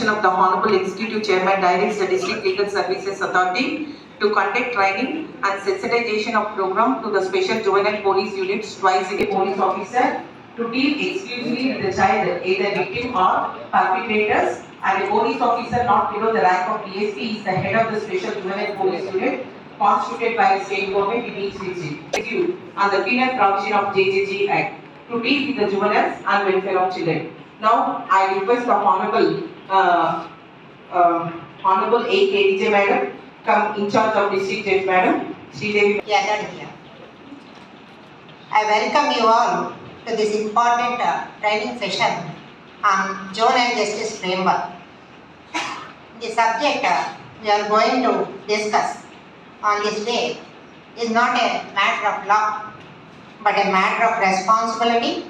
permission of the Honorable Executive Chairman directs the District Legal Services Authority to conduct training and sensitization of program to the Special Juvenile Police Units twice a day. Police officer to deal exclusively with the child, either victim or perpetrators, and the police officer not below the rank of DSP is the head of the Special Juvenile Police Unit constituted by the state government in each district on the penal provision of JJG Act to deal with the juveniles and welfare of children. Now, I request the Honorable A. KDJ Madam, come in charge of District Judge Madam, Sridevi. I welcome you all to this important training session on Juvenile Justice Framework. The subject we are going to discuss on this day is not a matter of law, but a matter of responsibility,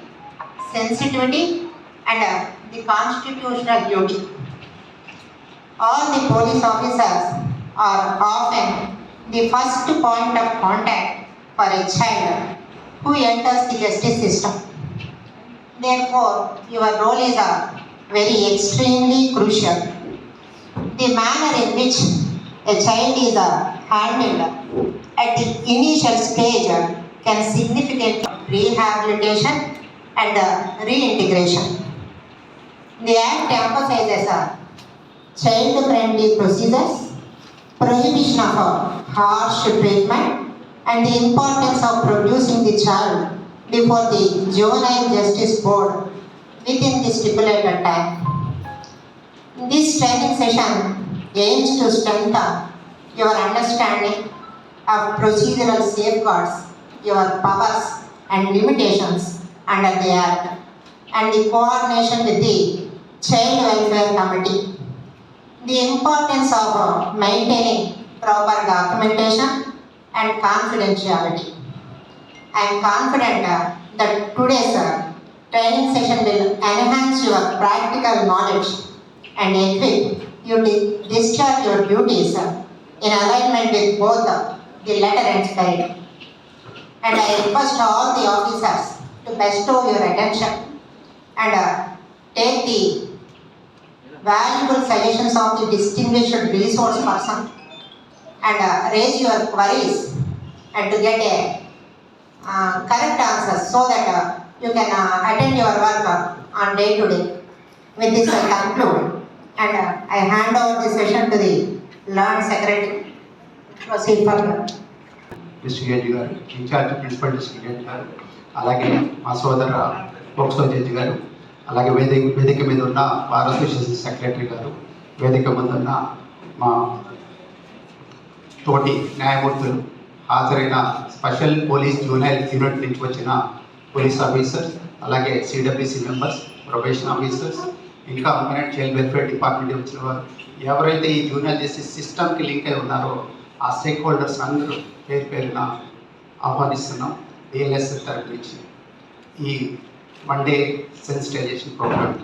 sensitivity, and the constitutional duty. All the police officers are often the first point of contact for a child who enters the justice system. Therefore, your role is very extremely crucial. The manner in which a child is handled at the initial stage can significant rehabilitation and reintegration. The Act emphasizes child-friendly procedures, prohibition of harsh treatment, and the importance of producing the child before the Juvenile Justice Board within the stipulated time. This training session aims to strengthen your understanding of procedural safeguards, your powers and limitations under the Act, and the coordination with the Child Welfare Committee. The importance of maintaining proper documentation and confidentiality. I am confident that today's training session will enhance your practical knowledge and equip you to discharge your duties in alignment with both the letter and spirit. And I request all the officers to bestow your attention and take the valuable suggestions of the distinguished resource person and raise your queries and to get a correct answers so that you can attend your work on day to day. With this I conclude and I hand over the session to the Learned Secretary. Proceed further. Mr. Judge garu, in charge principal district judge గారు, అలాగే మా సోదర POCSO judge గారు, అలాగే వేదిక మీద ఉన్న bar association secretary గారు, వేదిక ముందు ఉన్న మా తోటి న్యాయమూర్తులు, హాజరైన స్పెషల్ పోలీస్ జూనియర్ యూనిట్ నుంచి వచ్చిన పోలీస్ ఆఫీసర్స్, అలాగే సిడబ్ల్యూసి మెంబర్స్, ప్రొబేషన్ ఆఫీసర్స్, ఇంకా పర్మనెంట్ చైల్డ్ వెల్ఫేర్ డిపార్ట్మెంట్ వచ్చిన వారు, ఎవరైతే ఈ జూనియర్ జస్టిస్ సిస్టమ్కి లింక్ అయి ఉన్నారో ఆ స్టేక్ హోల్డర్స్ అందరూ పేరు పేరున ఆహ్వానిస్తున్నాం. డిఎల్ఎస్ తరఫు నుంచి ఈ వన్ డే సెన్సిటైజేషన్ ప్రోగ్రామ్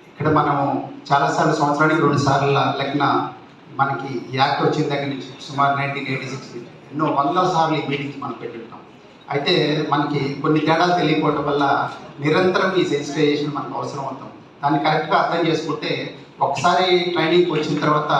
ఇక్కడ మనము చాలాసార్లు సంవత్సరానికి 2 సార్లు లెక్కన మనకి ఈ యాక్ట్ వచ్చిన దగ్గర నుంచి సుమారు 1986 నుంచి ఎన్నో 100 సార్లు ఈ మీటింగ్స్ మనం పెట్టుంటాం. అయితే మనకి కొన్ని తేడాలు తెలియకపోవడం వల్ల నిరంతరం ఈ సెన్సిటైజేషన్ మనకు అవసరం అవుతాం. దాన్ని కరెక్ట్గా అర్థం చేసుకుంటే ఒకసారి ట్రైనింగ్కి వచ్చిన తర్వాత